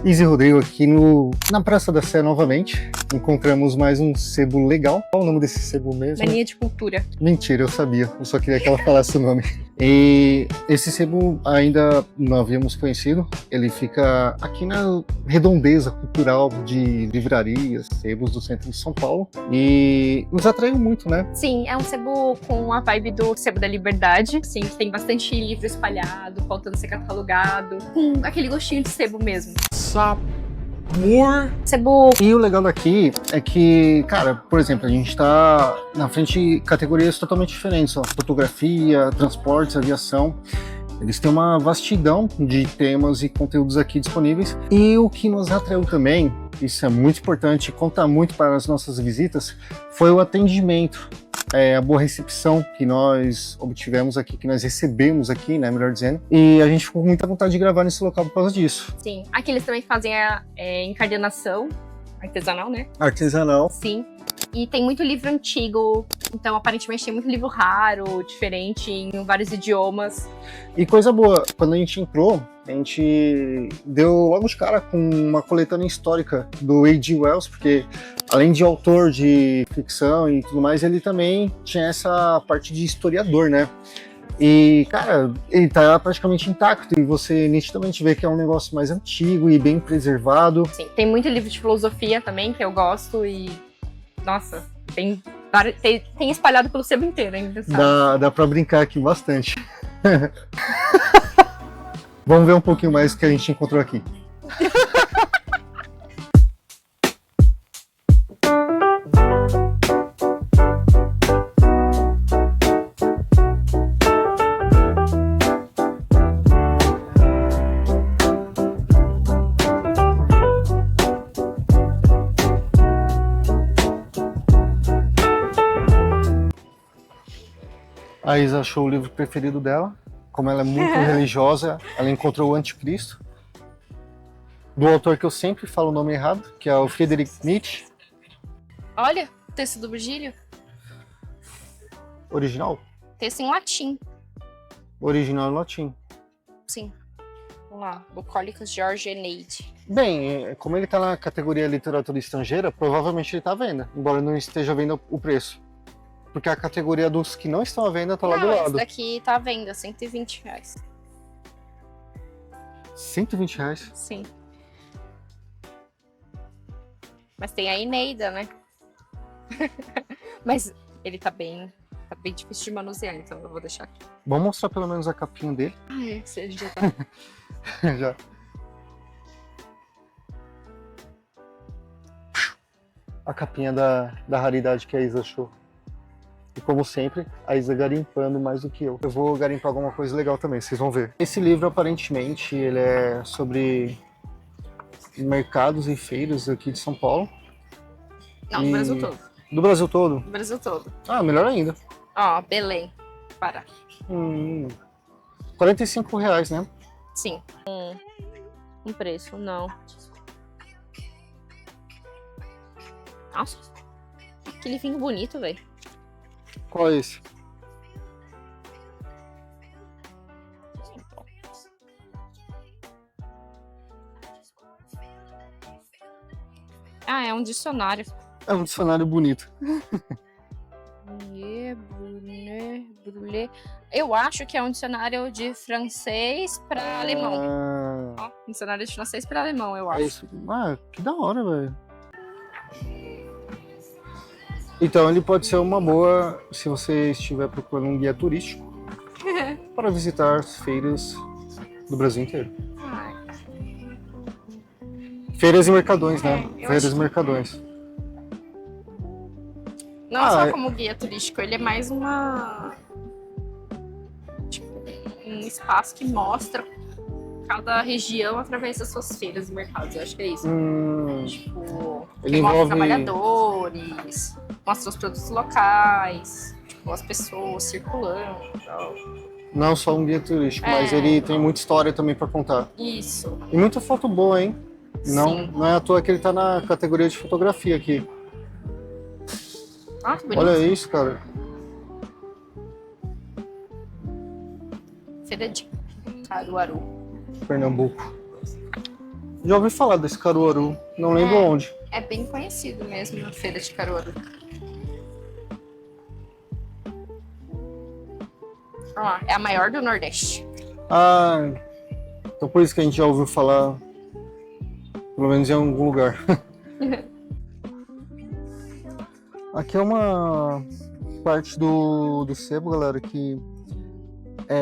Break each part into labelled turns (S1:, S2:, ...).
S1: Izzy Rodrigo aqui na Praça da Sé novamente. Encontramos mais um sebo legal. Qual o nome desse sebo mesmo?
S2: Mania de Cultura.
S1: Mentira, eu sabia. Eu só queria que ela falasse o nome. E esse sebo ainda não havíamos conhecido. Ele fica aqui na redondeza cultural de livrarias, sebos do centro de São Paulo. E nos atraiu muito, né?
S2: Sim, é um sebo com a vibe do Sebo da Liberdade. Sim, tem bastante livro espalhado, faltando ser catalogado. Com aquele gostinho de sebo mesmo.
S3: Sabor.
S2: Sebo.
S1: E o legal daqui é que, cara, por exemplo, a gente tá na frente de categorias totalmente diferentes, ó, fotografia, transportes, aviação. Eles têm uma vastidão de temas e conteúdos aqui disponíveis. E o que nos atraiu também, isso é muito importante, conta muito para as nossas visitas, foi o atendimento. A boa recepção que nós obtivemos aqui, que nós recebemos aqui, né, melhor dizendo. E a gente ficou com muita vontade de gravar nesse local por causa disso.
S2: Sim, aqui eles também fazem a encadernação artesanal, né?
S1: Artesanal.
S2: Sim. E tem muito livro antigo, então aparentemente tem muito livro raro, diferente, em vários idiomas.
S1: E coisa boa, quando a gente entrou, a gente deu logo de cara com uma coletânea histórica do H.G. Wells, porque além de autor de ficção e tudo mais, ele também tinha essa parte de historiador, né? E, cara, ele tá praticamente intacto e você nitidamente vê que é um negócio mais antigo e bem preservado.
S2: Sim, tem muito livro de filosofia também, que eu gosto e... Nossa, tem espalhado pelo sebo inteiro ainda, sabe?
S1: Dá pra brincar aqui bastante. Vamos ver um pouquinho mais o que a gente encontrou aqui. A Isa achou o livro preferido dela. Como ela é muito religiosa, ela encontrou o Anticristo, do autor que eu sempre falo o nome errado, que é o Friedrich Nietzsche.
S2: Olha, texto do Virgílio.
S1: Original?
S2: Texto em latim.
S1: Original em latim.
S2: Sim. Vamos lá. Bucólicos George Eneide.
S1: Bem, como ele está na categoria literatura estrangeira, provavelmente ele está à venda, embora não esteja vendo o preço. Porque a categoria dos que não estão à venda tá lá do lado.
S2: Esse daqui tá à venda, R$120.
S1: R$120?
S2: Sim. Mas tem a Eneida, né? Mas ele tá bem difícil de manusear, então eu vou deixar aqui.
S1: Vamos mostrar pelo menos a capinha dele.
S2: Ah, é? Você já tá...
S1: Já. A capinha da raridade que a Isa achou. E como sempre, a Isa garimpando mais do que eu. Eu vou garimpar alguma coisa legal também, vocês vão ver. Esse livro, aparentemente, ele é sobre mercados e feiras aqui de São Paulo.
S2: Não, do Brasil todo.
S1: Do Brasil todo?
S2: Do Brasil todo.
S1: Ah, melhor ainda.
S2: Ó, Belém. Pará.
S1: R$45, né?
S2: Sim. Um preço, não. Nossa. Que livrinho bonito, velho.
S1: Qual é esse?
S2: Ah, é um dicionário.
S1: É um dicionário bonito.
S2: Eu acho que é um dicionário de francês para alemão. Ó, dicionário de francês para alemão, eu acho.
S1: É isso. Ah, que da hora, velho. Então ele pode ser uma boa se você estiver procurando um guia turístico para visitar as feiras do Brasil inteiro. Feiras e mercadões, né? Feiras e mercadões.
S2: Não só como guia turístico, ele é mais uma... Tipo, um espaço que mostra cada região através das suas feiras e mercados. Eu acho que é isso. Tipo,
S1: ele
S2: mostra
S1: envolve...
S2: trabalhadores, mostra os produtos locais, tipo, as pessoas circulando e tal.
S1: Não só um guia turístico, mas ele tem muita história também para contar.
S2: Isso.
S1: E muita foto boa, hein?
S2: Sim.
S1: Não é à toa que ele tá na categoria de fotografia aqui.
S2: Ah, que bonito.
S1: Olha isso, cara.
S2: Feira de Caruaru.
S1: Pernambuco. Já ouvi falar desse Caruaru, não lembro onde.
S2: É bem conhecido mesmo a feira de Caruaru. Ó, é a maior do Nordeste.
S1: Ah, então por isso que a gente já ouviu falar, pelo menos em algum lugar. Aqui é uma parte do sebo, galera, que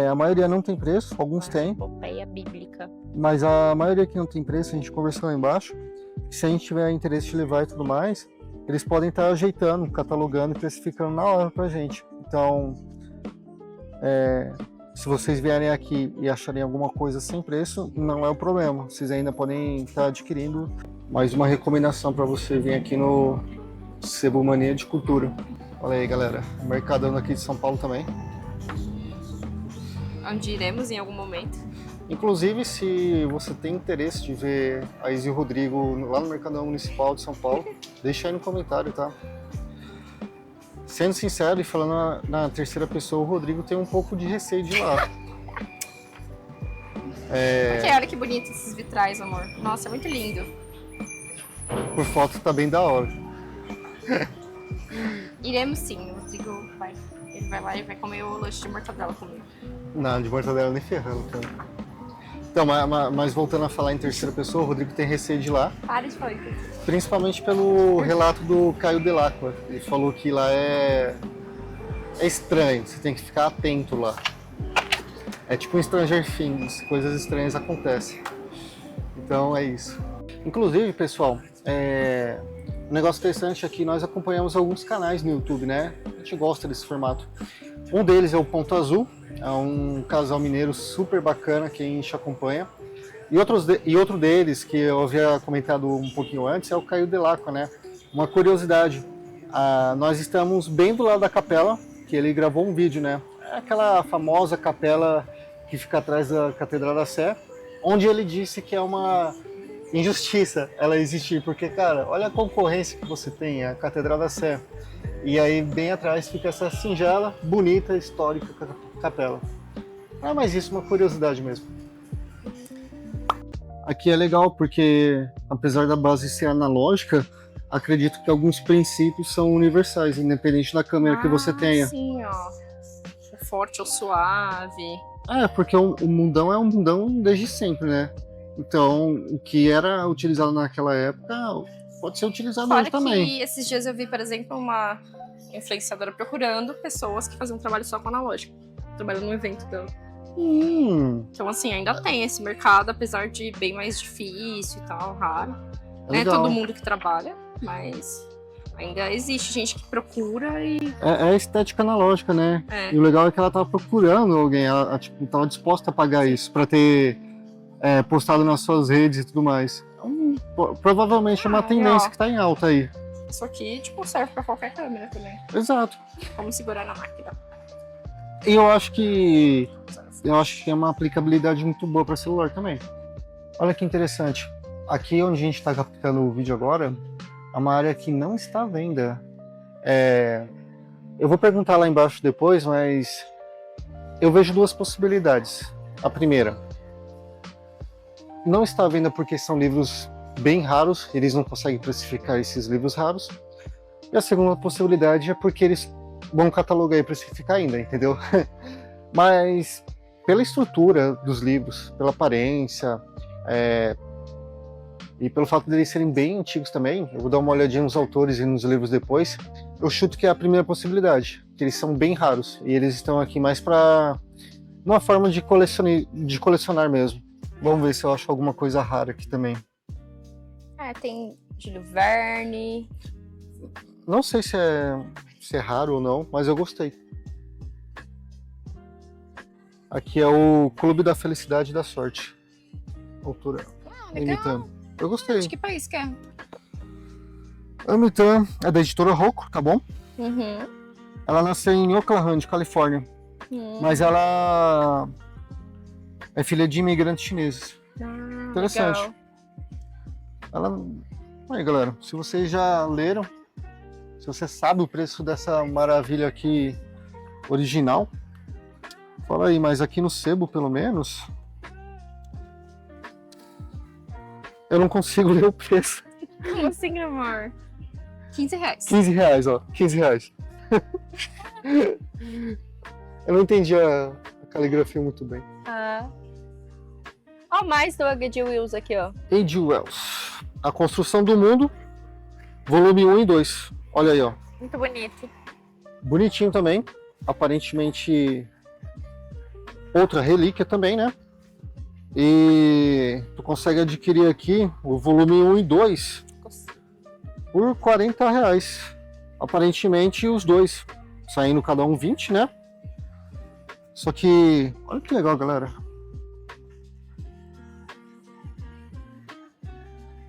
S1: a maioria não tem preço, alguns têm,
S2: Epopeia bíblica.
S1: mas a maioria que não tem preço, a gente conversou lá embaixo, que se a gente tiver interesse de levar e tudo mais, eles podem estar ajeitando, catalogando e precificando na hora pra gente. Então, se vocês vierem aqui e acharem alguma coisa sem preço, não é o problema. Vocês ainda podem estar adquirindo. Mais uma recomendação para você vir aqui no Sebo Mania de Cultura. Olha aí, galera. Mercadão aqui de São Paulo também.
S2: Onde iremos em algum momento.
S1: Inclusive, se você tem interesse de ver a Izzy e o Rodrigo lá no Mercadão Municipal de São Paulo, deixa aí no comentário, tá? Sendo sincero e falando na terceira pessoa, o Rodrigo tem um pouco de receio de ir lá.
S2: Porque olha que bonito esses vitrais, amor. Nossa, é muito lindo.
S1: Por foto tá bem da hora.
S2: Iremos sim, o Rodrigo vai. Ele vai lá e vai comer o lanche de mortadela comigo.
S1: Não, de mortadela nem ferrando, cara. Então, mas voltando a falar em terceira pessoa, o Rodrigo tem receio de ir lá.
S2: Para de falar isso.
S1: Principalmente pelo relato do Caio Delacqua. Ele falou que lá é estranho, você tem que ficar atento lá. É tipo um Stranger Things, coisas estranhas acontecem. Então é isso. Inclusive, pessoal, um negócio interessante aqui, nós acompanhamos alguns canais no YouTube, né? A gente gosta desse formato. Um deles é o Ponto Azul, é um casal mineiro super bacana que a gente acompanha. E outro deles, que eu havia comentado um pouquinho antes, é o Caio Delacqua, né? Uma curiosidade, nós estamos bem do lado da capela, que ele gravou um vídeo, né? É aquela famosa capela que fica atrás da Catedral da Sé, onde ele disse que é uma injustiça ela existir, porque, cara, olha a concorrência que você tem, a Catedral da Sé. E aí, bem atrás, fica essa singela, bonita, histórica capela. Mas isso é uma curiosidade mesmo. Aqui é legal porque, apesar da base ser analógica, acredito que alguns princípios são universais, independente da câmera que você tenha.
S2: Sim, ó. O forte ou suave.
S1: Porque o mundão é um mundão desde sempre, né? Então, o que era utilizado naquela época pode ser utilizado
S2: Fora
S1: hoje também.
S2: que esses dias eu vi, por exemplo, uma influenciadora procurando pessoas que faziam trabalho só com analógico. Trabalhando no evento dela. Então, assim, ainda tem esse mercado, apesar de bem mais difícil e tal, raro. Não é todo mundo que trabalha, mas ainda existe gente que procura e...
S1: É estética analógica, né? E o legal é que ela tava procurando alguém, ela tipo, tava disposta a pagar isso pra ter postado nas suas redes e tudo mais. Então, provavelmente é uma tendência que tá em alta aí.
S2: Isso aqui, tipo, serve pra qualquer câmera também.
S1: Exato.
S2: Como segurar na máquina.
S1: E eu acho que é uma aplicabilidade muito boa para celular também. Olha que interessante. Aqui onde a gente está captando o vídeo agora, é uma área que não está à venda. Eu vou perguntar lá embaixo depois, mas eu vejo duas possibilidades. A primeira, não está à venda porque são livros bem raros, eles não conseguem precificar esses livros raros. E a segunda possibilidade é porque eles vão catalogar e precificar ainda, entendeu? Mas pela estrutura dos livros, pela aparência, e pelo fato de eles serem bem antigos também, eu vou dar uma olhadinha nos autores e nos livros depois, eu chuto que é a primeira possibilidade, que eles são bem raros, e eles estão aqui mais para uma forma de colecionar mesmo. Vamos ver se eu acho alguma coisa rara aqui também.
S2: Tem Júlio Verne.
S1: Não sei se é raro ou não, mas eu gostei. Aqui é o Clube da Felicidade e da Sorte. Autora
S2: Legal.
S1: Eu gostei.
S2: De que país que é?
S1: Amitan é da editora Rocco, tá bom?
S2: Uhum.
S1: Ela nasceu em Oakland, Califórnia. Mas ela é filha de imigrantes chineses. Interessante.
S2: Legal.
S1: Aí, galera, se vocês já leram, se você sabe o preço dessa maravilha aqui original, fala aí, mas aqui no sebo, pelo menos, Eu não consigo ler o preço.
S2: Como assim, amor? R$15.
S1: 15 reais, ó. 15 reais. Eu não entendi a caligrafia muito bem.
S2: Ó, mais do H.G. Wells aqui, ó.
S1: H.G. Wells. A Construção do Mundo, volume 1 e 2. Olha aí, ó.
S2: Muito bonito.
S1: Bonitinho também. Aparentemente outra relíquia também, né? E tu consegue adquirir aqui o volume 1 e 2 por R$40. Aparentemente os dois. Saindo cada um 20, né? Só que... olha que legal, galera.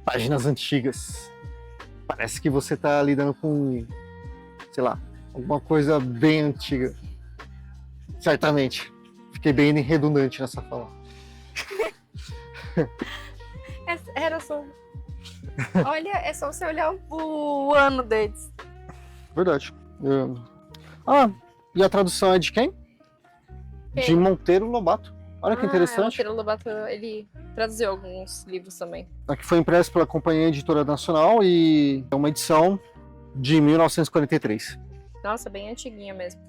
S1: Páginas antigas. Parece que você tá lidando com, sei lá, alguma coisa bem antiga. Certamente. Fiquei bem redundante nessa fala.
S2: Era só... Olha, é só você olhar o ano deles.
S1: Verdade. E a tradução é de quem?
S2: Quem?
S1: De Monteiro Lobato. Olha que interessante.
S2: Monteiro Lobato, ele traduziu alguns livros também.
S1: Aqui foi impresso pela Companhia Editora Nacional e é uma edição de 1943.
S2: Nossa, bem antiguinha mesmo.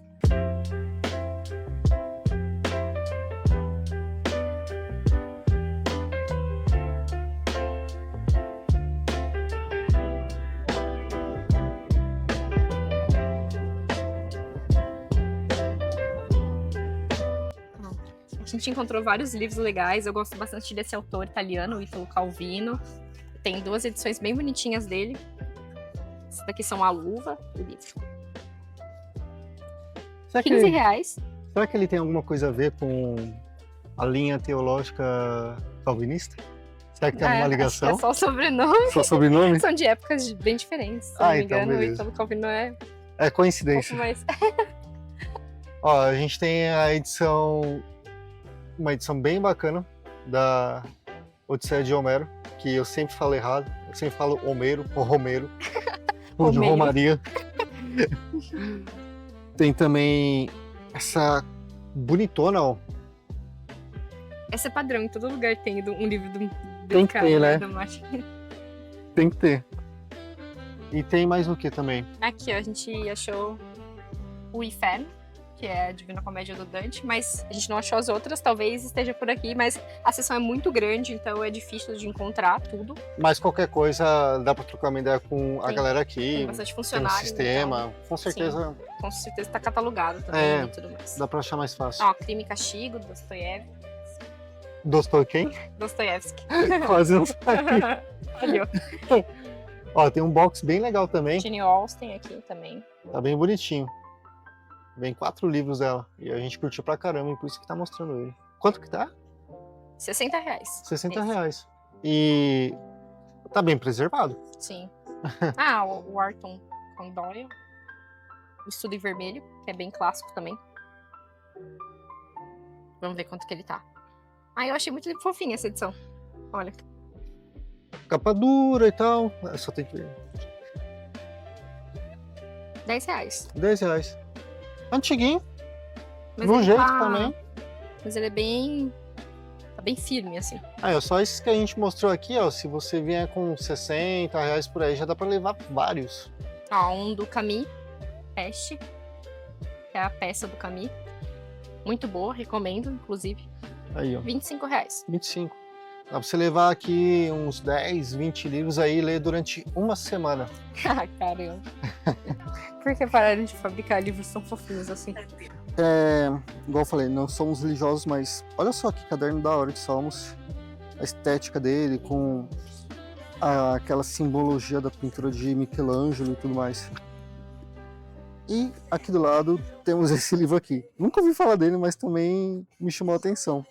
S2: A gente encontrou vários livros legais. Eu gosto bastante desse autor italiano, o Italo Calvino. Tem 2 edições bem bonitinhas dele. Essas daqui são a luva do livro.
S1: Será
S2: R$15.
S1: Será que ele tem alguma coisa a ver com a linha teológica calvinista? Será que tem alguma ligação?
S2: Acho que é só o sobrenome.
S1: Só sobrenome?
S2: São de épocas bem diferentes. Se eu não me
S1: então
S2: engano, o
S1: beleza.
S2: Italo Calvino é
S1: É
S2: um
S1: coincidência.
S2: pouco mais...
S1: Ó, a gente tem a edição... uma edição bem bacana da Odisseia de Homero, que eu sempre falo errado. Eu sempre falo Homero ou Romero. Ou de
S2: Homero.
S1: Romaria. Tem também essa bonitona, ó.
S2: Essa é padrão, em todo lugar tem um livro do
S1: Tem que
S2: cara,
S1: ter, né?
S2: do Martin.
S1: Tem que ter. E tem mais o que também?
S2: Aqui, ó, a gente achou o Inferno, que é a Divina Comédia do Dante, mas a gente não achou as outras, talvez esteja por aqui, mas a seção é muito grande, então é difícil de encontrar tudo.
S1: Mas qualquer coisa dá pra trocar uma ideia com a
S2: Tem-
S1: galera aqui.
S2: Tem bastante
S1: Tem um
S2: funcionário.
S1: sistema. Com certeza
S2: Então, com certeza tá catalogado também
S1: É.
S2: e tudo mais.
S1: dá pra achar mais fácil.
S2: Ó, Crime e Castigo,
S1: Dostoiévski?
S2: Dostoiévski.
S1: Quase não saiu.
S2: Olha,
S1: Ó, tem um box bem legal também.
S2: Jane Austen aqui também.
S1: Tá bem bonitinho. Vem 4 livros dela. E a gente curtiu pra caramba, e por isso que tá mostrando ele. Quanto que tá?
S2: R$60.
S1: 60
S2: Esse.
S1: reais. E tá bem preservado.
S2: Sim. O Arthur Conan Doyle. O Estudo em Vermelho, que é bem clássico também. Vamos ver quanto que ele tá. Eu achei muito fofinha essa edição. Olha.
S1: Capa dura e tal. Só tem que ver.
S2: R$10.
S1: 10 reais. Antiguinho,
S2: Mas
S1: no
S2: ele
S1: jeito
S2: tá-
S1: também.
S2: Mas ele é bem... Tá bem firme, assim.
S1: Aí, ó, só esses que a gente mostrou aqui, ó. Se você vier com 60 reais por aí, já dá pra levar vários.
S2: Ó, um do Camus, Peste. Que é a peça do Camus. Muito boa, recomendo, inclusive.
S1: Aí, ó.
S2: R$25.
S1: 25. Dá pra você levar aqui uns 10, 20 livros aí e ler durante uma semana.
S2: Caramba. Por que pararam de fabricar livros tão fofinhos assim?
S1: Igual eu falei, não somos religiosos, mas olha só que caderno da hora de Salmos. A estética dele, com aquela simbologia da pintura de Michelangelo e tudo mais. E aqui do lado temos esse livro aqui. Nunca ouvi falar dele, mas também me chamou a atenção.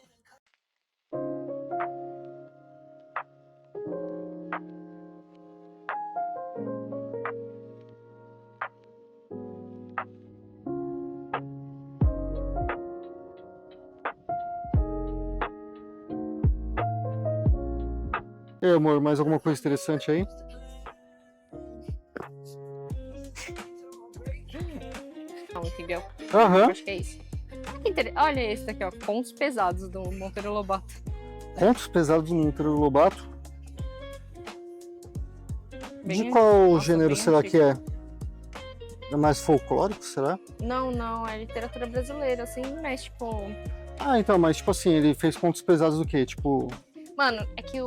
S1: E aí, amor, mais alguma coisa interessante aí?
S2: Não, entendeu?
S1: Aham.
S2: Acho que é isso. Olha esse daqui, ó. Contos Pesados, do Monteiro Lobato.
S1: Contos Pesados do Monteiro Lobato.
S2: Bem,
S1: De qual
S2: nossa,
S1: gênero
S2: bem
S1: será
S2: antigo.
S1: que é? É mais folclórico, será?
S2: Não, é literatura brasileira, assim, mas tipo.
S1: Ah, então, mas tipo assim, ele fez contos pesados do quê? Tipo,
S2: Mano, é que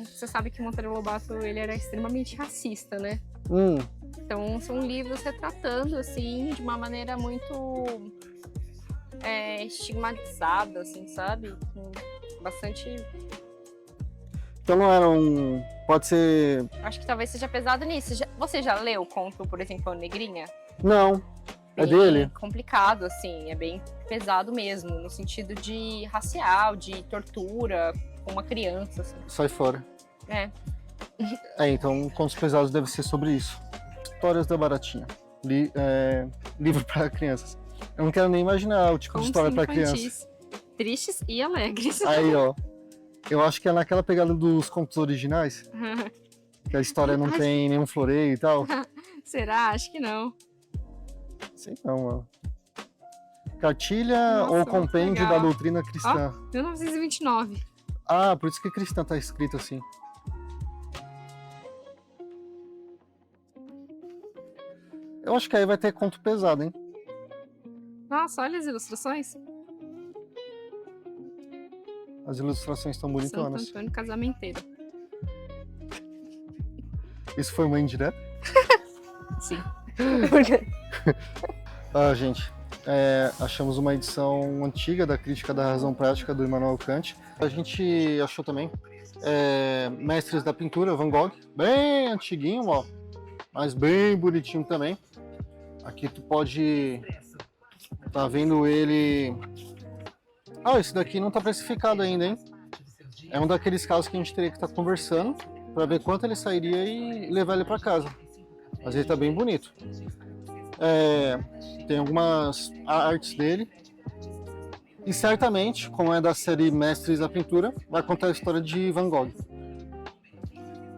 S2: você sabe que o Monteiro Lobato ele era extremamente racista, né?
S1: hum,
S2: Então são livros retratando, assim, de uma maneira muito estigmatizada, assim, sabe? Com bastante.
S1: então não era um... Pode ser...
S2: Acho que talvez seja pesado nisso. Você já leu o conto, por exemplo, A Negrinha?
S1: Não, é
S2: Bem
S1: dele?
S2: complicado, assim, é bem pesado mesmo, no sentido de racial, de tortura com uma criança, assim.
S1: Sai fora.
S2: É.
S1: É, então Contos Pesados deve ser sobre isso. Histórias da Baratinha. Livro para crianças. Eu não quero nem imaginar o tipo de
S2: Contos
S1: história para criança.
S2: infantis, tristes e alegres.
S1: Aí, ó. Eu acho que é naquela pegada dos contos originais, que a história não tem nenhum floreio e tal.
S2: Será? Acho que não.
S1: Sei não, mano. Cartilha
S2: Nossa,
S1: ou
S2: muito
S1: compêndio da
S2: legal.
S1: doutrina cristã?
S2: 1929.
S1: Ah, por isso que cristã tá escrito assim. Eu acho que aí vai ter conto pesado, hein?
S2: Nossa, olha as ilustrações.
S1: As ilustrações estão
S2: Santo
S1: bonitonas.
S2: Antônio Casamenteiro.
S1: Isso foi uma indireta?
S2: Sim.
S1: Ah, gente, achamos uma edição antiga da Crítica da Razão Prática do Immanuel Kant. A gente achou também Mestres da Pintura, Van Gogh, bem antiguinho, ó, mas bem bonitinho também. Aqui tu pode tá vendo ele... Ah, esse daqui não tá precificado ainda, hein? É um daqueles casos que a gente teria que estar conversando para ver quanto ele sairia e levar ele para casa. Mas ele tá bem bonito. Tem algumas artes dele. E certamente, como é da série Mestres da Pintura, vai contar a história de Van Gogh.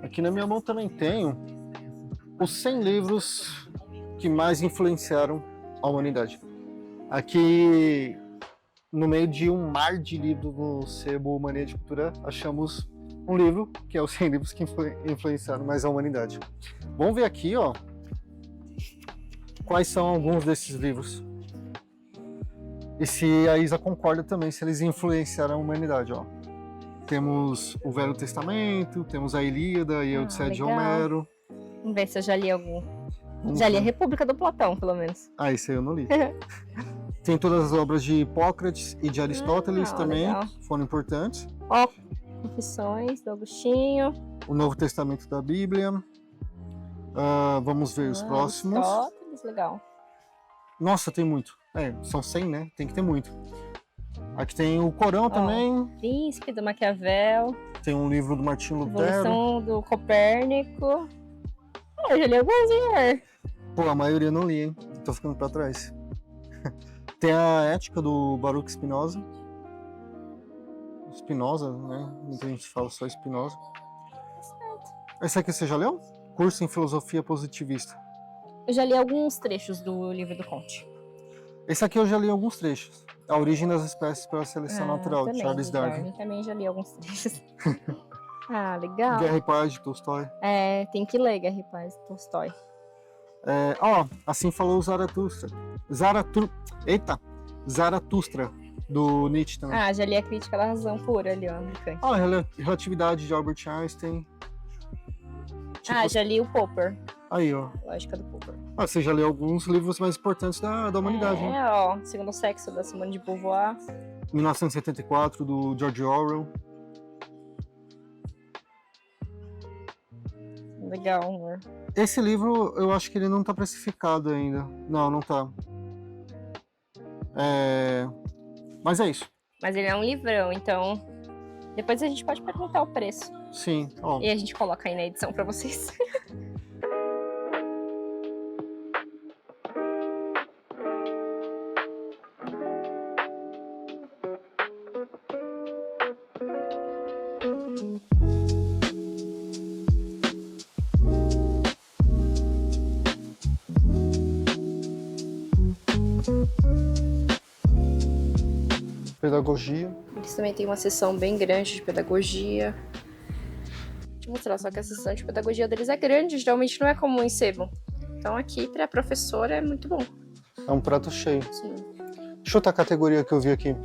S1: Aqui na minha mão também tenho os 100 livros que mais influenciaram a humanidade. Aqui, no meio de um mar de livros no sebo Mania de Cultura, achamos um livro, que é os 100 livros que influenciaram mais a humanidade. Vamos ver aqui, ó, quais são alguns desses livros. E se a Isa concorda também, se eles influenciaram a humanidade, ó. Temos o Velho Testamento, temos a Ilíada e a Odisseia de
S2: legal.
S1: Homero.
S2: Vamos ver se eu já li algum. Já li a República do Platão, pelo menos.
S1: Ah, esse aí eu não li. Tem todas as obras de Hipócrates e de Aristóteles também,
S2: legal.
S1: foram importantes.
S2: Ó, Confissões do Agostinho.
S1: O Novo Testamento da Bíblia. Vamos ver os próximos.
S2: Aristóteles, legal.
S1: Nossa, tem muito. São 100, né? Tem que ter muito. Aqui tem o Corão também.
S2: Príncipe do Maquiavel.
S1: Tem um livro do Martinho Lutero.
S2: Evolução do Copérnico. Eu já li alguns,
S1: Pô, a maioria eu não li, hein? Tô ficando pra trás. Tem a Ética do Baruch Spinoza. Spinoza, né? Muita gente fala só Spinoza. Esse aqui você já leu? Curso em Filosofia Positivista.
S2: Eu já li alguns trechos do livro do Conte.
S1: Esse aqui eu já li alguns trechos. A Origem das Espécies pela Seleção Natural, de
S2: também,
S1: Charles Darwin.
S2: Também já li alguns trechos. Legal.
S1: Guerra e Paz, de Tolstói.
S2: Tem que ler Guerra e Paz, Tolstói.
S1: Assim falou Zaratustra. Zaratustra, do Nietzsche também.
S2: Já li a Crítica da Razão Pura ali, ó, no Kant.
S1: Relatividade de Albert Einstein.
S2: Já li o Popper.
S1: Aí, ó.
S2: Lógica do Popper.
S1: Você já leu alguns livros mais importantes da humanidade, né?
S2: Segundo Sexo, da Simone de Beauvoir.
S1: 1974, do George Orwell.
S2: Legal, amor.
S1: Esse livro, eu acho que ele não tá precificado ainda. Não tá. Mas é isso.
S2: Mas ele é um livrão, então depois a gente pode perguntar o preço.
S1: Sim, ó.
S2: E a gente coloca aí na edição pra vocês.
S1: Pedagogia.
S2: Eles também têm uma seção bem grande de pedagogia. mostrar, só que a sessão de pedagogia deles é grande, geralmente não é como em sebo. Então aqui, pra professora, é muito bom.
S1: É um prato cheio.
S2: Sim.
S1: Chuta a categoria que eu vi aqui.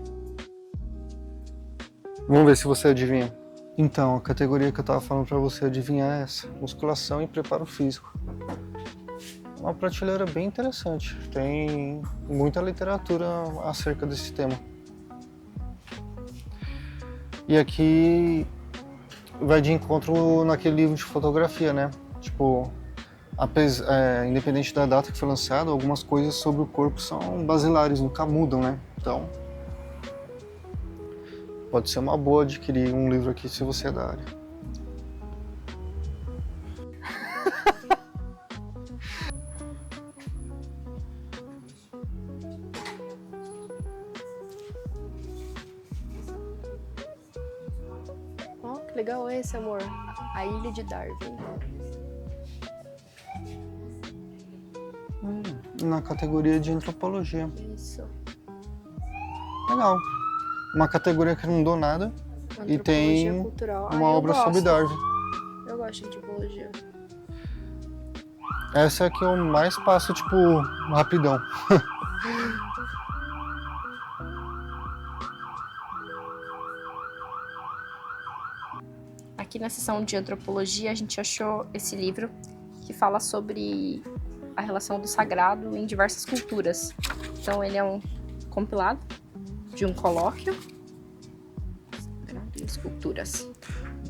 S1: Vamos ver se você adivinha. Então, a categoria que eu tava falando pra você adivinhar é essa. Musculação e preparo físico. Uma prateleira bem interessante. Tem muita literatura acerca desse tema. E aqui vai de encontro naquele livro de fotografia, né? Tipo, independente da data que foi lançado, algumas coisas sobre o corpo são basilares, nunca mudam, né? Então, pode ser uma boa adquirir um livro aqui se você é da área.
S2: Ó, que legal esse, amor. A Ilha de Darwin.
S1: Na categoria de antropologia.
S2: Isso.
S1: Legal. Uma categoria que não dou nada e tem
S2: Antropologia cultural.
S1: uma
S2: eu
S1: obra
S2: gosto.
S1: sobre Darwin.
S2: Eu gosto de antropologia.
S1: Essa é a que eu mais passo, tipo, rapidão.
S2: Aqui na seção de antropologia a gente achou esse livro que fala sobre a relação do sagrado em diversas culturas. Então ele é um compilado de um colóquio. Sagrado e as culturas.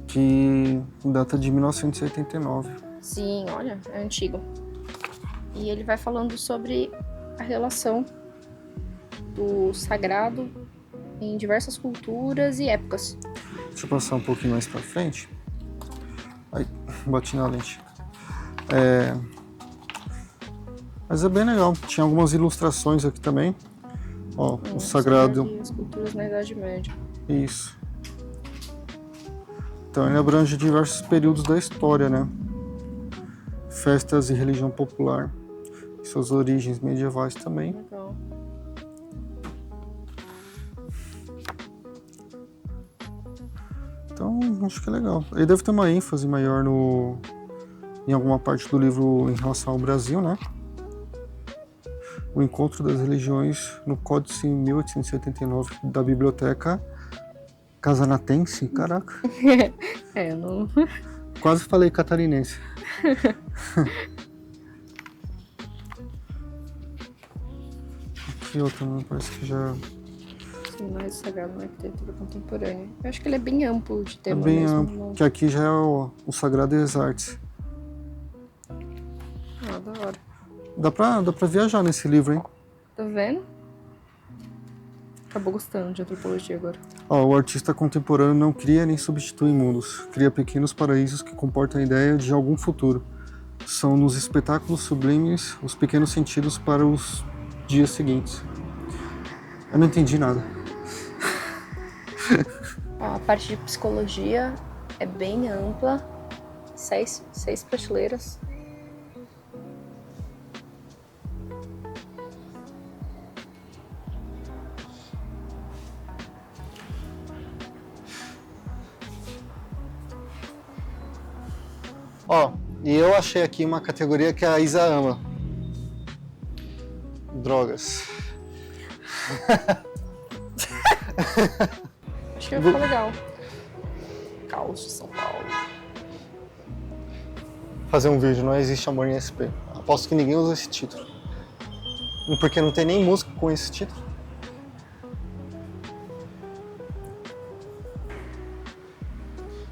S1: Que data de 1989.
S2: Sim, olha, é antigo. E ele vai falando sobre a relação do sagrado em diversas culturas e épocas.
S1: Deixa eu passar um pouquinho mais pra frente. Ai, bati na lente. Mas é bem legal. Tinha algumas ilustrações aqui também. Ó, o sagrado.
S2: E as culturas na Idade Média.
S1: Isso. Então ele abrange diversos períodos da história, né? Festas e religião popular. Suas origens medievais também.
S2: Legal.
S1: Então, acho que é legal. Ele deve ter uma ênfase maior em alguma parte do livro em relação ao Brasil, né? O encontro das religiões no Códice 1889 da Biblioteca Casanatense. Caraca,
S2: Eu não...
S1: quase falei catarinense. Que outra, né? Parece que já...
S2: Mais sagrado na arquitetura contemporânea. Eu acho que ele é bem amplo de
S1: É
S2: tema
S1: bem
S2: mesmo.
S1: amplo, que aqui já é o Sagrado e as Artes.
S2: Ah, da hora.
S1: Dá pra viajar nesse livro, hein?
S2: Tá vendo? Acabou gostando de antropologia agora.
S1: Ó, o artista contemporâneo não cria nem substitui mundos. Cria pequenos paraísos que comportam a ideia de algum futuro. São nos espetáculos sublimes os pequenos sentidos para os dias seguintes. Eu não entendi nada.
S2: Ó, a parte de psicologia é bem ampla. Seis prateleiras.
S1: Ó, e eu achei aqui uma categoria que a Isa ama. Drogas.
S2: Acho que vai ficar legal. Caos de São Paulo.
S1: Fazer um vídeo, não existe amor em SP. Aposto que ninguém usa esse título. Porque não tem nem música com esse título.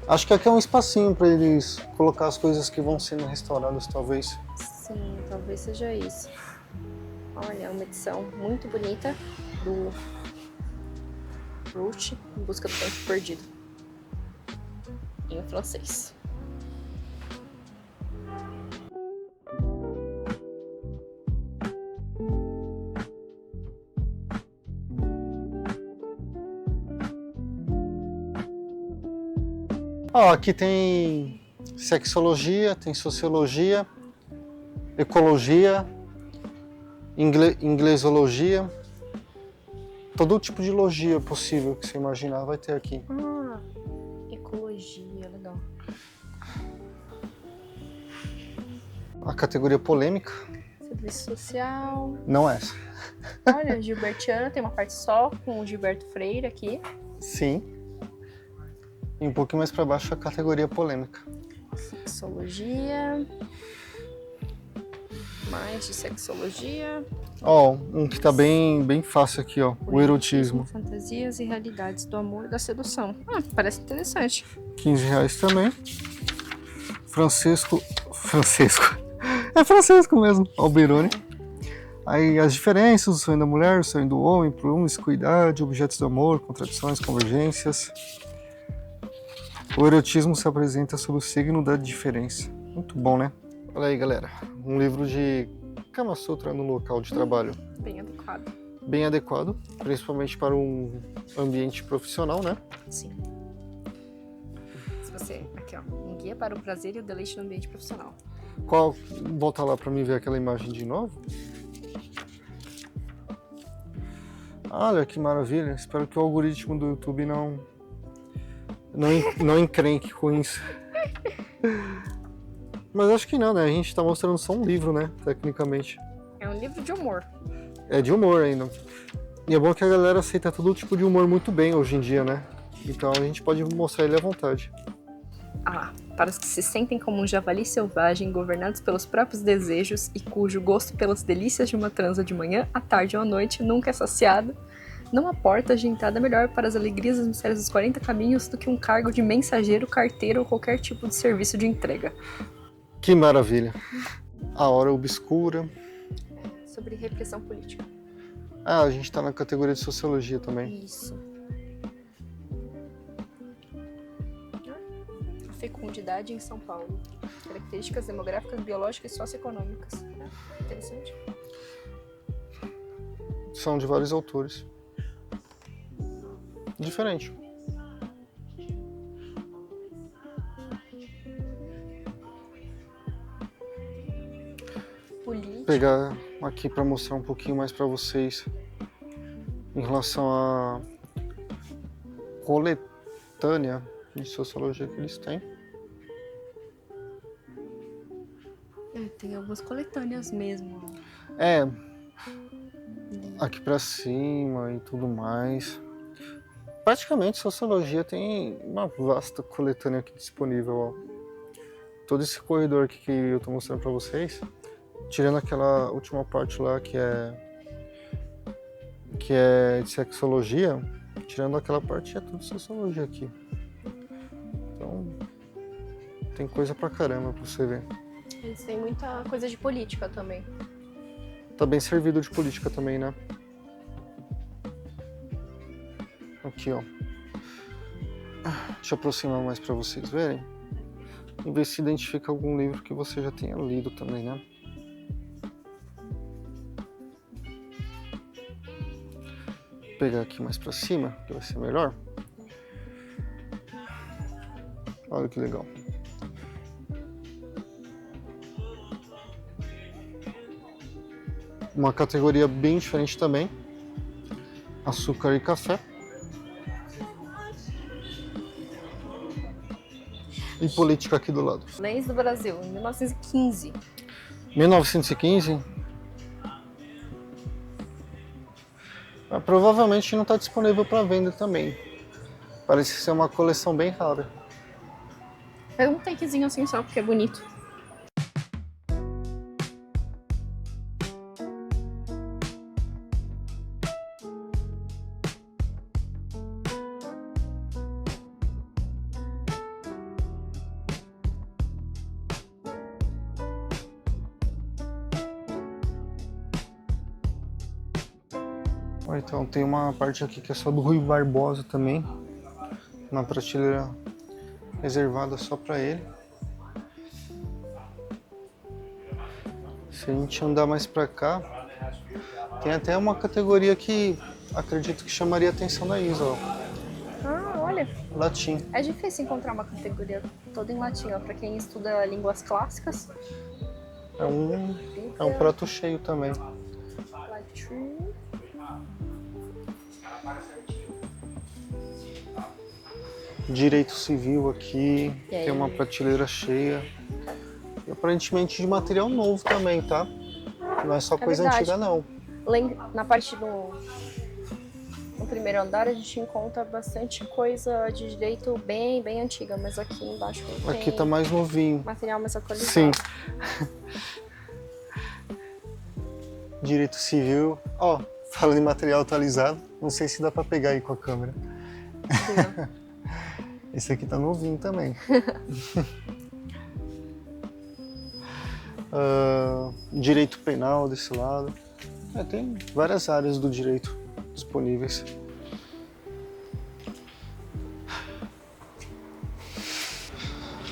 S1: Acho que aqui é um espacinho para eles colocar as coisas que vão sendo restauradas, talvez.
S2: Sim, talvez seja isso. Olha, uma edição muito bonita do Proust, Em Busca do Tempo Perdido. Em francês.
S1: Ó, aqui tem sexologia, tem sociologia, ecologia, inglesologia. Todo tipo de logia possível que você imaginar vai ter aqui.
S2: Ah, ecologia, legal.
S1: A categoria polêmica,
S2: Serviço social.
S1: não é essa.
S2: Olha, Gilbertiana tem uma parte só com o Gilberto Freire aqui.
S1: Sim. E um pouquinho mais para baixo a categoria polêmica.
S2: Sexologia. Mais de sexologia.
S1: Ó, um que tá bem fácil aqui, ó. O erotismo.
S2: Fantasias e realidades do amor e da sedução. Parece interessante.
S1: R$15 também. Francesco. É Francesco mesmo, Alberoni. Aí as diferenças, o sonho da mulher, o sonho do homem, promiscuidade, objetos do amor, contradições, convergências. O erotismo se apresenta sob o signo da diferença. Muito bom, né? Olha aí, galera. Um livro de Kama Sutra no local de trabalho.
S2: Bem adequado.
S1: Bem adequado, principalmente para um ambiente profissional, né?
S2: Sim. Se você... Aqui, ó. Um guia para o prazer e o deleite no ambiente profissional.
S1: Qual? Volta lá para mim ver aquela imagem de novo. Olha que maravilha. Espero que o algoritmo do YouTube não encrenque com isso. Mas acho que não, né? A gente tá mostrando só um livro, né? Tecnicamente.
S2: É um livro de humor.
S1: É de humor ainda. E é bom que a galera aceita todo tipo de humor muito bem hoje em dia, né? Então a gente pode mostrar ele à vontade.
S2: Para os que se sentem como um javali selvagem, governados pelos próprios desejos e cujo gosto pelas delícias de uma transa de manhã, à tarde ou à noite nunca é saciado, não há porta de entrada melhor para as alegrias e os mistérios dos 40 caminhos do que um cargo de mensageiro, carteiro ou qualquer tipo de serviço de entrega.
S1: Que maravilha. A Hora Obscura.
S2: Sobre repressão política.
S1: A gente tá na categoria de sociologia também.
S2: Isso. A fecundidade em São Paulo. Características demográficas, biológicas e socioeconômicas. Interessante.
S1: São de vários autores. Diferente.
S2: Política.
S1: Pegar aqui para mostrar um pouquinho mais para vocês em relação à coletânea de sociologia que eles têm.
S2: Tem algumas coletâneas mesmo.
S1: Aqui para cima e tudo mais. Praticamente sociologia tem uma vasta coletânea aqui disponível, ó. Todo esse corredor aqui que eu tô mostrando para vocês, tirando aquela última parte lá que é de sexologia, tirando aquela parte é tudo sociologia aqui. Então tem coisa pra caramba pra você ver.
S2: Eles têm muita coisa de política também.
S1: Tá bem servido de política também, né? Aqui, ó. Deixa eu aproximar mais pra vocês verem. E ver se identifica algum livro que você já tenha lido também, né? Vou pegar aqui mais pra cima, que vai ser melhor. Olha que legal. Uma categoria bem diferente também. Açúcar e café. E política aqui do lado.
S2: Leis do Brasil, em 1915.
S1: 1915. Provavelmente não está disponível para venda também. Parece ser uma coleção bem rara.
S2: Pega um takezinho assim só, porque é bonito.
S1: Então tem uma parte aqui que é só do Rui Barbosa também. Uma prateleira reservada só para ele. Se a gente andar mais para cá, tem até uma categoria que acredito que chamaria a atenção da Isa, ó.
S2: Olha.
S1: Latim.
S2: É difícil encontrar uma categoria toda em latim, ó. Pra quem estuda línguas clássicas.
S1: É um prato cheio também.
S2: Latim.
S1: Direito civil aqui, tem uma prateleira cheia. aparentemente de material novo também, tá? Não é só coisa
S2: verdade.
S1: antiga, não.
S2: Na parte no primeiro andar a gente encontra bastante coisa de direito bem antiga, mas aqui embaixo
S1: Aqui
S2: tem
S1: tá mais novinho.
S2: material mais atualizado.
S1: Sim. Direito civil. Ó, falando em material atualizado, não sei se dá pra pegar aí com a câmera.
S2: Sim.
S1: Esse aqui tá novinho também. Direito penal desse lado. Tem várias áreas do direito disponíveis.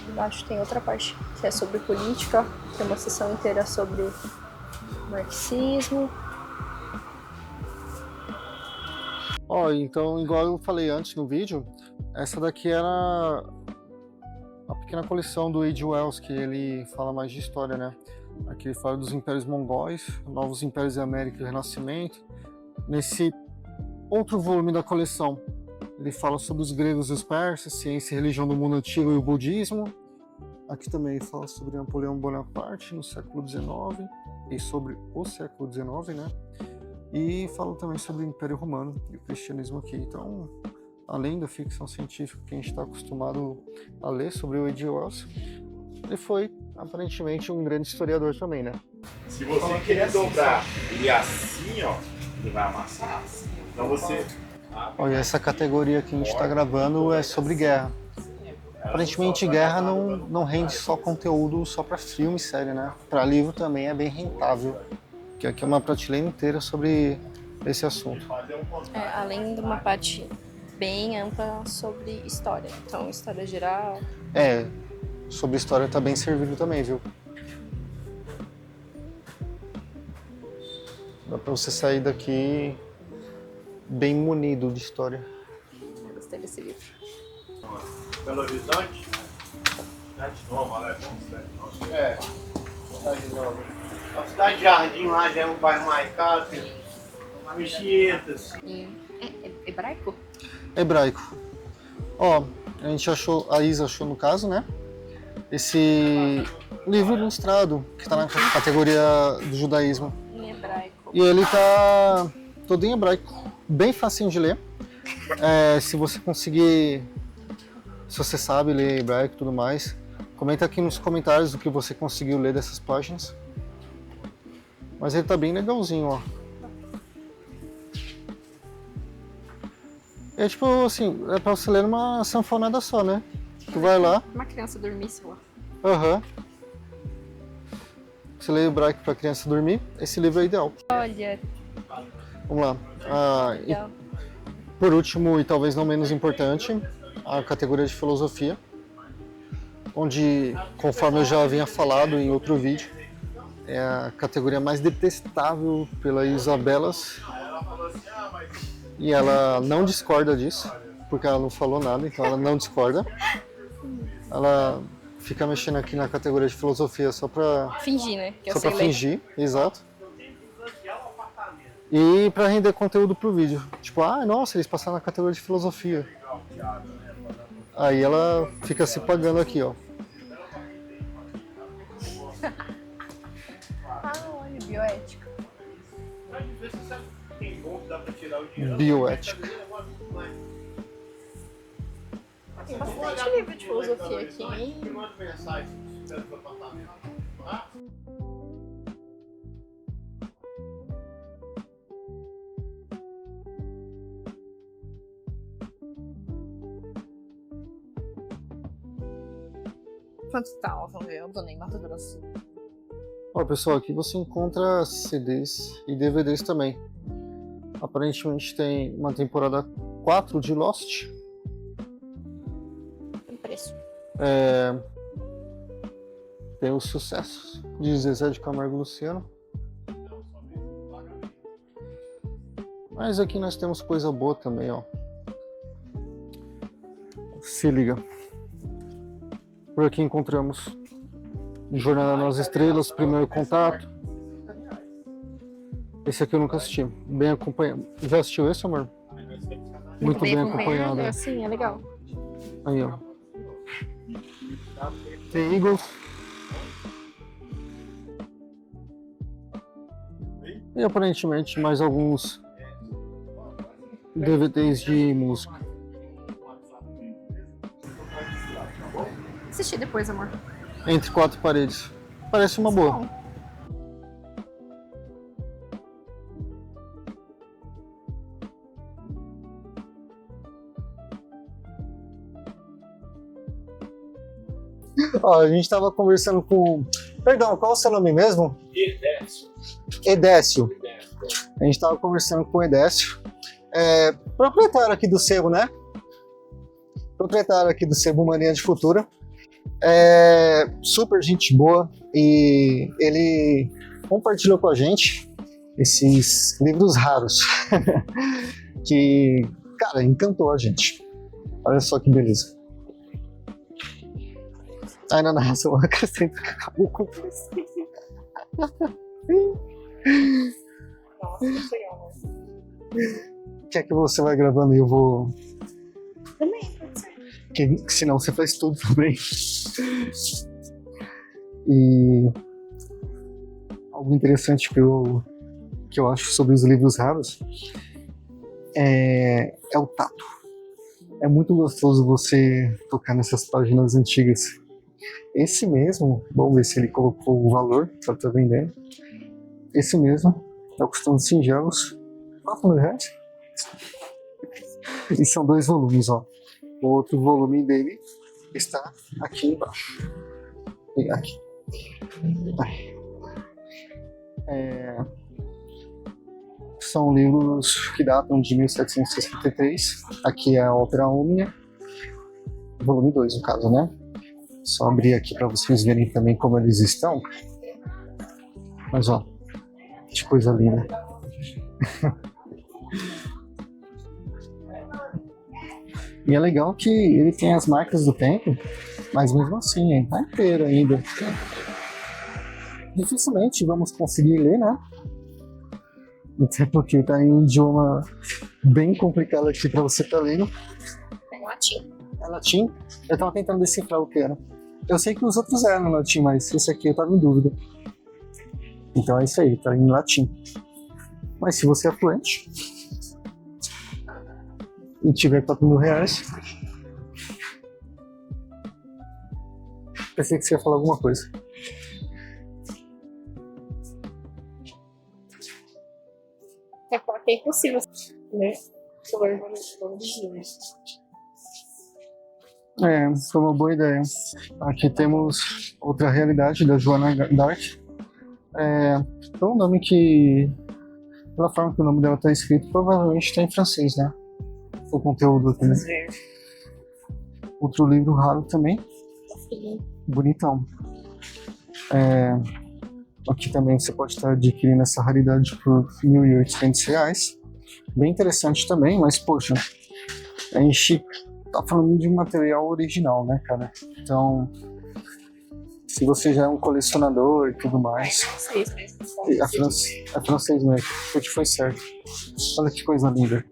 S2: Embaixo tem outra parte que é sobre política, tem uma seção inteira sobre marxismo.
S1: Ó, então, igual eu falei antes no vídeo, essa daqui era a pequena coleção do A.G. Wells, que ele fala mais de história, né? Aqui ele fala dos impérios mongóis, novos impérios da América e o Renascimento. Nesse outro volume da coleção, ele fala sobre os gregos e os persas, ciência e religião do mundo antigo e o budismo. Aqui também ele fala sobre Napoleão Bonaparte no século XIX e sobre o século XIX, né? E fala também sobre o Império Romano e o cristianismo aqui. Então, além da ficção científica que a gente está acostumado a ler sobre o A.G. Wells, ele foi aparentemente um grande historiador também, né?
S4: Se você querer dobrar ele assim, ó, ele vai amassar. Então você...
S1: Olha, essa categoria que a gente está gravando é sobre guerra. Aparentemente guerra não rende só conteúdo só para filme e série, né? Para livro também é bem rentável. Que aqui é uma prateleira inteira sobre esse assunto.
S2: Além de uma parte bem ampla sobre história. Então, história geral.
S1: Sobre história tá bem servido também, viu? Dá pra você sair daqui bem munido de história.
S2: Eu gostei desse livro.
S4: Belo Horizonte? Cidade Nova, né? Cidade Nova. A cidade de Jardim lá já é um bairro mais caro, tem Mexietas.
S2: É hebraico?
S1: Hebraico. Ó, a Isa achou no caso, né? Esse livro ilustrado, que tá na categoria do judaísmo.
S2: Em hebraico.
S1: E ele tá todo em hebraico, bem facinho de ler. Se você conseguir, se você sabe ler hebraico e tudo mais, comenta aqui nos comentários o que você conseguiu ler dessas páginas. Mas ele tá bem legalzinho, ó. É tipo assim, é pra você ler numa sanfonada só, né? Tu vai lá.
S2: Uma criança dormisse lá.
S1: Aham. Você lê hebraico pra criança dormir, esse livro é ideal.
S2: Olha,
S1: Vamos lá. E
S2: legal.
S1: por último, e talvez não menos importante, a categoria de filosofia, onde, conforme eu já havia falado em outro vídeo, é a categoria mais detestável pela Isabelas. E ela não discorda disso, porque ela não falou nada, então ela não discorda. Ela fica mexendo aqui na categoria de filosofia só pra
S2: Fingir, né? Que eu
S1: só
S2: sei
S1: pra
S2: ler.
S1: fingir, exato. E pra render conteúdo pro vídeo. Tipo, nossa, eles passaram na categoria de filosofia. Aí ela fica se pagando aqui, ó.
S2: Olha, bioética.
S1: Bioética.
S2: Tem bastante livro de filosofia aqui, hein? Quanto tá? Vamos ver, eu dona em Mato Grosso.
S1: Ó, pessoal, aqui você encontra CDs e DVDs também. Aparentemente tem uma temporada 4 de Lost.
S2: Tem preço.
S1: Tem os sucessos de Zezé de Camargo e Luciano. Mas aqui nós temos coisa boa também, ó. Se liga. Por aqui encontramos Jornada nas Estrelas, Primeiro Contato. Esse aqui eu nunca assisti. Bem acompanhado. Já assistiu esse, amor? Muito bem acompanhado.
S2: Sim, é legal.
S1: Aí, ó. The Eagles. E aparentemente mais alguns DVDs de música.
S2: Assistir depois, amor.
S1: Entre quatro paredes. Parece uma boa.
S2: Bom.
S1: Ó, a gente tava conversando com... Perdão, qual é o seu nome mesmo?
S4: Edécio.
S1: Edécio. A gente tava conversando com o Edécio. Proprietário aqui do sebo, né? Proprietário aqui do Sebo Mania de Futura. Super gente boa. E ele compartilhou com a gente esses livros raros. Que, cara, encantou a gente. Olha só que beleza. Ai, não, eu acrescento que acabou com isso.
S3: Nossa, que legal, né?
S1: Quer que você vai gravando e eu vou...
S2: Também, pode ser.
S1: Que, senão você faz tudo também. E... algo interessante que eu acho sobre os livros raros é o tato. É muito gostoso você tocar nessas páginas antigas. Esse mesmo, vamos ver se ele colocou o valor para estar vendendo. Esse mesmo, é o Costando Singelos, R$4.000. E são 2 volumes, ó. O outro volume dele está aqui embaixo. Vou pegar aqui. São livros que datam de 1763. Aqui é a Ópera Omnia. Volume 2, no caso, né? Só abrir aqui para vocês verem também como eles estão. Mas ó, que coisa linda. E é legal que ele tem as marcas do tempo, mas mesmo assim, hein, tá inteiro ainda. Dificilmente vamos conseguir ler, né? Até porque tá em um idioma bem complicado aqui para você estar lendo.
S2: É latim.
S1: É latim? Eu tava tentando decifrar o que era. Eu sei que os outros eram latim, mas esse aqui eu tava em dúvida. Então é isso aí, tá em latim. Mas se você é fluente e tiver R$4.000, pensei que você ia falar alguma coisa.
S2: É claro que é impossível, né? Vamos dizer.
S1: Foi uma boa ideia. Aqui temos outra realidade da Joana Dark. É um nome que, pela forma que o nome dela está escrito, provavelmente está em francês, né? O conteúdo aqui. Outro livro raro também. Bonitão. Aqui também você pode estar adquirindo essa raridade por R$1.800. Bem interessante também, mas poxa, a gente tá falando de um material original, né, cara? Então, se você já é um colecionador e tudo mais... É francês mesmo, porque foi certo. Olha que coisa linda.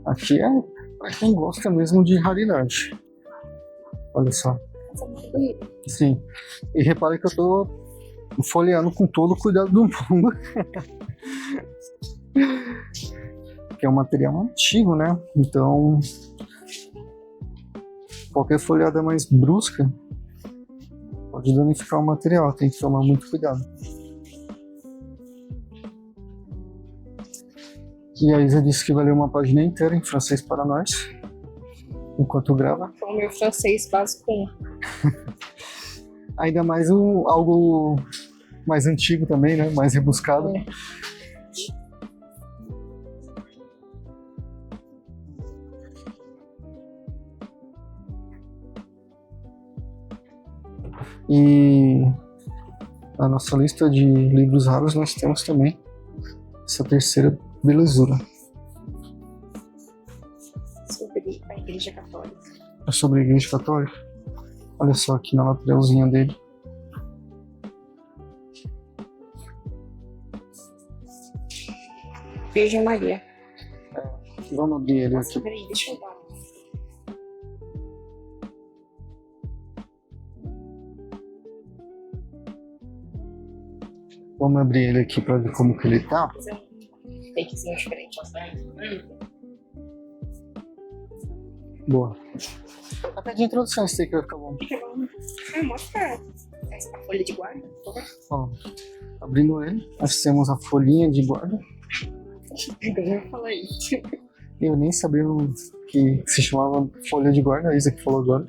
S1: Aqui é pra quem gosta mesmo de raridade. Olha só. Sim. E repare que eu tô folheando com todo o cuidado do mundo. Que é um material antigo, né? Então, qualquer folhada mais brusca pode danificar o material. Tem que tomar muito cuidado. E a Isa disse que vai ler uma página inteira em francês para nós, enquanto grava.
S2: Com o meu francês básico 1.
S1: Ainda mais algo mais antigo também, né? Mais rebuscado. E na nossa lista de livros raros nós temos também essa terceira belezura.
S2: Sobre a Igreja Católica.
S1: É sobre a Igreja Católica. Olha só aqui na lateralzinha dele.
S2: Virgem Maria.
S1: Vamos abrir ele aqui.
S2: Peraí, deixa eu dar.
S1: Vamos abrir ele aqui pra ver como que ele tá.
S3: Fazer um takezinho diferente,
S1: Boa. Até de introdução esse take vai ficar bom.
S3: Fica bom. Mostra a folha de guarda.
S1: Ó, abrindo ele, nós temos a folhinha de guarda.
S3: Eu falei isso.
S1: Eu nem sabia que se chamava folha de guarda, a Isa que falou agora.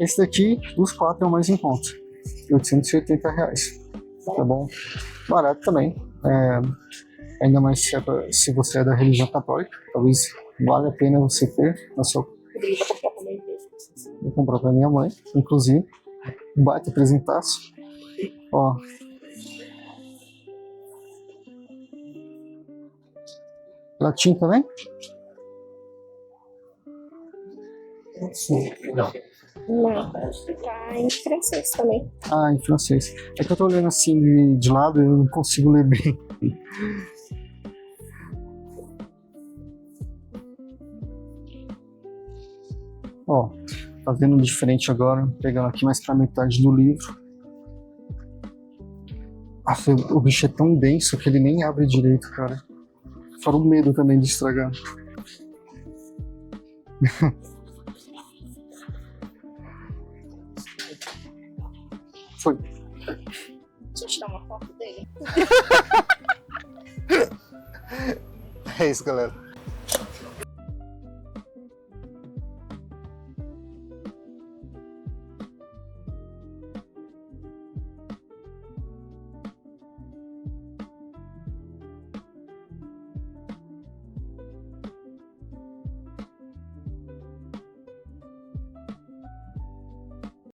S1: Esse daqui, dos 4, é o mais em conta. R$880. Tá bom? Barato também. Ainda mais se você é da religião católica. Talvez valha a pena você ter na sua...
S3: Poderia comprar também.
S1: Vou comprar pra minha mãe, inclusive. Baita presentaço. Ó. Latim também?
S3: Não, tá em francês também.
S1: Ah, em francês. É que eu tô olhando assim de lado e eu não consigo ler bem. Ó, tá vendo diferente agora, pegando aqui mais pra metade do livro. Nossa, o bicho é tão denso que ele nem abre direito, cara. Fora o medo também de estragar. Foi.
S3: Deixa eu tirar uma foto dele.
S1: É isso, galera.